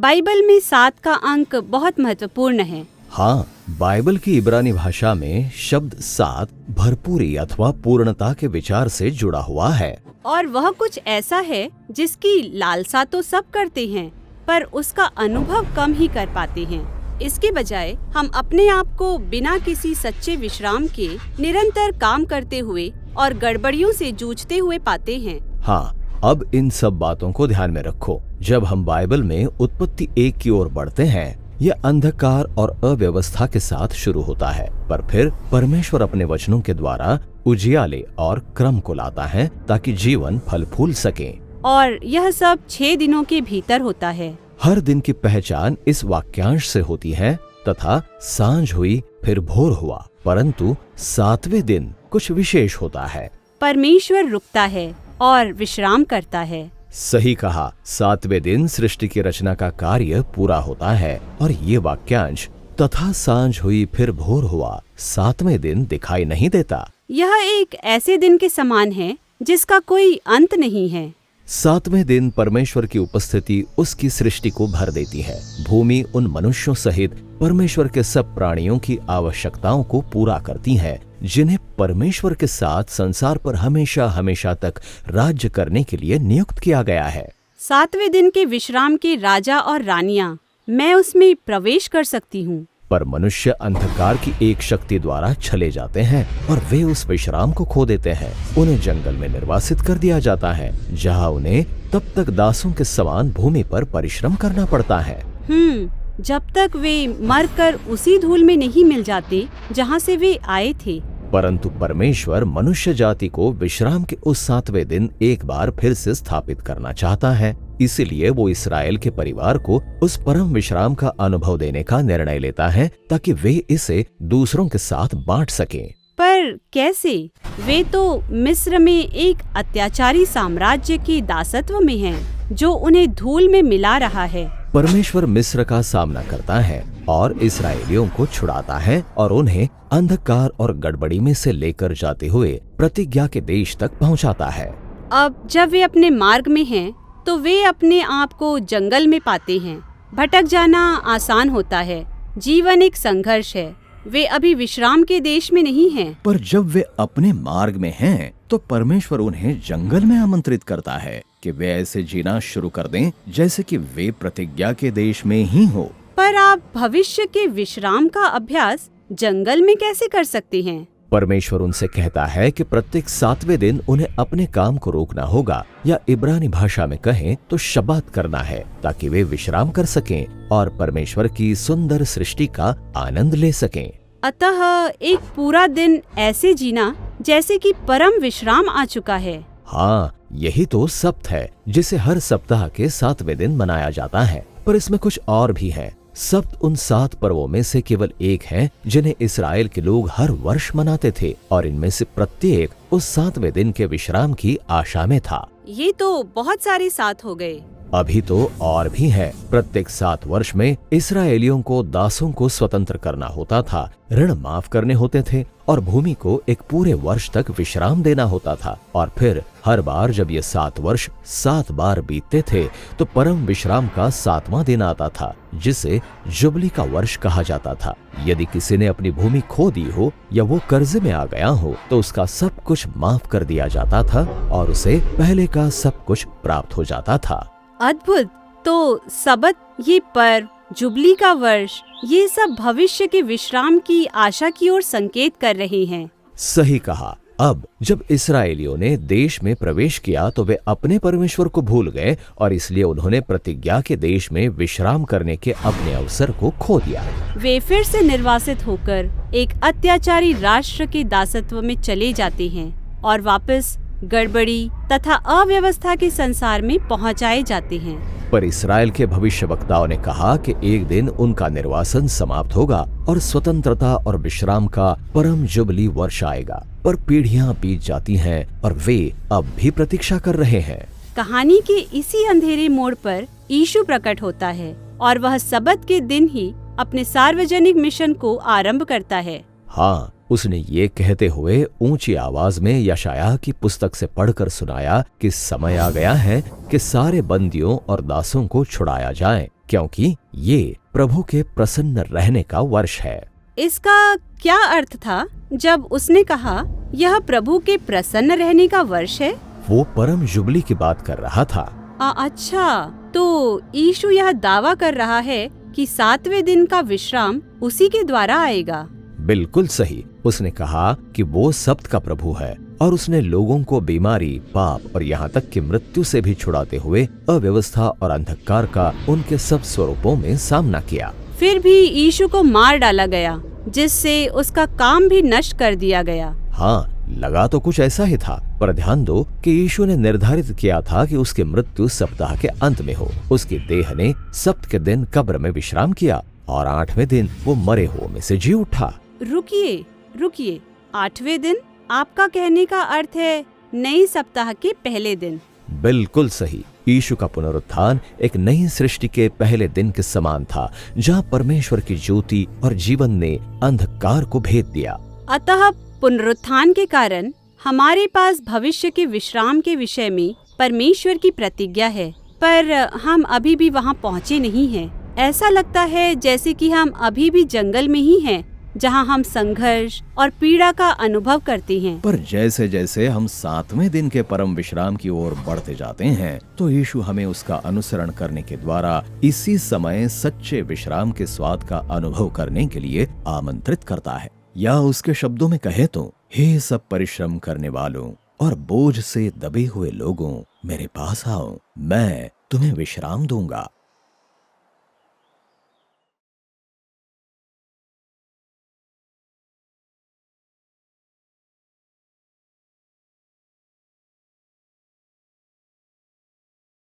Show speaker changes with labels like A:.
A: Bible में 7 का अंक बहुत महत्वपूर्ण है।
B: हाँ, बाइबल की इब्रानी भाषा में शब्द 7 भरपूरी अथवा पूर्णता के विचार से जुड़ा हुआ है।
A: और वह कुछ ऐसा है जिसकी लालसा तो सब करते हैं, पर उसका अनुभव कम ही कर पाते हैं। इसके बजाय हम अपने आप को बिना किसी सच्चे विश्राम के निरंतर काम करते हुए और गड़बड़ियों से जूझते हुए पाते हैं।
B: हाँ, अब इन सब बातों को ध्यान में रखो। जब हम बाइबल में उत्पत्ति 1 की ओर बढ़ते हैं, यह अंधकार और अव्यवस्था के साथ शुरू होता है, पर फिर परमेश्वर अपने वचनों के द्वारा उजियाले और क्रम को लाता है ताकि जीवन फल फूल सके।
A: और यह सब 6 दिनों के भीतर होता है।
B: हर दिन की पहचान इस वाक्यांश से होती है, तथा सांझ हुई फिर भोर हुआ, परंतु 7वें दिन कुछ विशेष होता है।
A: परमेश्वर रुकता है और विश्राम करता है।
B: सही कहा, 7वें दिन सृष्टि की रचना का कार्य पूरा होता है और ये वाक्यांश तथा सांझ हुई फिर भोर हुआ 7वें दिन दिखाई नहीं देता।
A: यह एक ऐसे दिन के समान है जिसका कोई अंत नहीं है।
B: 7वें दिन परमेश्वर की उपस्थिति उसकी सृष्टि को भर देती है। भूमि उन मनुष्यों सहित परमेश्वर के सब प्राणियों की आवश्यकताओं को पूरा करती है, जिन्हें परमेश्वर के साथ संसार पर हमेशा हमेशा तक राज्य करने के लिए नियुक्त किया गया है।
A: 7वें दिन के विश्राम के राजा और रानियां, मैं उसमें प्रवेश कर सकती हूँ।
B: पर मनुष्य अंधकार की एक शक्ति द्वारा छले जाते हैं और वे उस विश्राम को खो देते हैं। उन्हें जंगल में निर्वासित कर दिया जाता है, जहाँ उन्हें तब तक दासों के समान भूमि पर परिश्रम करना पड़ता है।
A: जब तक वे मरकर उसी धूल में नहीं मिल जाते जहाँ से वे आए थे।
B: परंतु परमेश्वर मनुष्य जाति को विश्राम के उस 7वें दिन एक बार फिर से स्थापित करना चाहता है। इसीलिए वो इस्राएल के परिवार को उस परम विश्राम का अनुभव देने का निर्णय लेता है, ताकि वे इसे दूसरों के साथ बांट सकें।
A: पर कैसे? वे तो मिस्र में एक अत्याचारी साम्राज्य के दासत्व में हैं, जो उन्हें धूल में मिला रहा है।
B: परमेश्वर मिस्र का सामना करता है और इस्राएलियों को छुड़ाता है और उन्हें अंधकार और गड़बड़ी में से लेकर जाते हुए प्रतिज्ञा के देश तक पहुंचाता है।
A: अब जब वे अपने मार्ग में हैं, तो वे अपने आप को जंगल में पाते हैं। भटक जाना आसान होता है, जीवन एक संघर्ष है। वे अभी विश्राम के देश में नहीं हैं।
B: पर जब वे अपने मार्ग में हैं, तो परमेश्वर उन्हें जंगल में आमंत्रित करता है कि वे ऐसे जीना शुरू कर दें जैसे कि वे प्रतिज्ञा के देश में ही हो।
A: पर आप भविष्य के विश्राम का अभ्यास जंगल में कैसे कर सकते हैं?
B: परमेश्वर उनसे कहता है कि प्रत्येक 7वें दिन उन्हें अपने काम को रोकना होगा, या इब्रानी भाषा में कहें तो शबात करना है, ताकि वे विश्राम कर सकें और परमेश्वर की सुंदर सृष्टि का आनंद ले सकें।
A: अतः एक पूरा दिन ऐसे जीना जैसे कि परम विश्राम आ चुका है।
B: हाँ, यही तो सप्त है, जिसे हर सप्ताह के 7वें दिन मनाया जाता है। पर इसमें कुछ और भी है। सप्त उन 7 पर्वों में से केवल एक है जिन्हें इस्राएल के लोग हर वर्ष मनाते थे, और इनमें से प्रत्येक उस 7वें दिन के विश्राम की आशा में था।
A: ये तो बहुत सारे 7 हो गए।
B: अभी तो और भी है। प्रत्येक 7 वर्ष में इस्राएलियों को दासों को स्वतंत्र करना होता था, ऋण माफ करने होते थे और भूमि को एक पूरे वर्ष तक विश्राम देना होता था। और फिर हर बार जब ये 7 वर्ष 7 बार बीतते थे, तो परम विश्राम का 7वां दिन आता था, जिसे जुबली का वर्ष कहा जाता था। यदि किसी ने अपनी भूमि खो दी हो या वो कर्जे में आ गया हो, तो उसका सब कुछ माफ कर दिया जाता था और उसे पहले का सब कुछ प्राप्त हो जाता था।
A: अद्भुत! तो सबत, ये पर्व, जुबली का वर्ष, ये सब भविष्य के विश्राम की आशा की ओर संकेत कर रहे हैं।
B: सही कहा। अब जब इस्राएलियों ने देश में प्रवेश किया, तो वे अपने परमेश्वर को भूल गए और इसलिए उन्होंने प्रतिज्ञा के देश में विश्राम करने के अपने अवसर को खो दिया।
A: वे फिर से निर्वासित होकर एक अत्याचारी राष्ट्र के दासत्व में चले जाते हैं और वापस गड़बड़ी तथा अव्यवस्था के संसार में पहुंचाए जाते हैं।
B: पर इस्राएल के भविष्यवक्ताओं ने कहा कि एक दिन उनका निर्वासन समाप्त होगा और स्वतंत्रता और विश्राम का परम जुबली वर्ष आएगा। पर पीढ़ियां बीत जाती हैं और वे अब भी प्रतीक्षा कर रहे हैं।
A: कहानी के इसी अंधेरे मोड़ पर यीशु प्रकट होता है और वह सबत के दिन ही अपने सार्वजनिक मिशन को आरंभ करता है।
B: हाँ, उसने ये कहते हुए ऊंची आवाज में यशायाह की पुस्तक से पढ़कर सुनाया कि समय आ गया है कि सारे बंदियों और दासों को छुड़ाया जाए, क्योंकि ये प्रभु के प्रसन्न रहने का वर्ष है।
A: इसका क्या अर्थ था जब उसने कहा यह प्रभु के प्रसन्न रहने का वर्ष है?
B: वो परम जुबली की बात कर रहा था।
A: अच्छा, तो यीशु यह दावा कर रहा है कि 7वें दिन का विश्राम उसी के द्वारा आएगा।
B: बिल्कुल सही। उसने कहा कि वो सब्त का प्रभु है और उसने लोगों को बीमारी, पाप और यहाँ तक कि मृत्यु से भी छुड़ाते हुए अव्यवस्था और अंधकार का उनके सब स्वरूपों में सामना किया।
A: फिर भी यीशु को मार डाला गया, जिससे उसका काम भी नष्ट कर दिया गया।
B: हाँ, लगा तो कुछ ऐसा ही था, पर ध्यान दो कि यीशु ने निर्धारित किया था कि उसकी मृत्यु सप्ताह के अंत में हो। उसकी देह ने सब्त के दिन कब्र में विश्राम किया और 8वें दिन वो मरे हुओं में से जी उठा।
A: रुकिए, 8वें दिन? आपका कहने का अर्थ है नई सप्ताह के पहले दिन?
B: बिल्कुल सही। यीशु का पुनरुत्थान एक नई सृष्टि के पहले दिन के समान था, जहाँ परमेश्वर की ज्योति और जीवन ने अंधकार को भेद दिया।
A: अतः पुनरुत्थान के कारण हमारे पास भविष्य के विश्राम के विषय में परमेश्वर की प्रतिज्ञा है, पर हम अभी भी वहाँ पहुँचे नहीं हैं। ऐसा लगता है जैसे कि हम अभी भी जंगल में ही हैं, जहाँ हम संघर्ष और पीड़ा का अनुभव करते हैं।
B: पर जैसे जैसे हम 7वें दिन के परम विश्राम की ओर बढ़ते जाते हैं, तो यीशु हमें उसका अनुसरण करने के द्वारा इसी समय सच्चे विश्राम के स्वाद का अनुभव करने के लिए आमंत्रित करता है। या उसके शब्दों में कहे तो, हे सब परिश्रम करने वालों और बोझ से दबे हुए लोगों, मेरे पास आओ, मैं तुम्हें विश्राम दूंगा।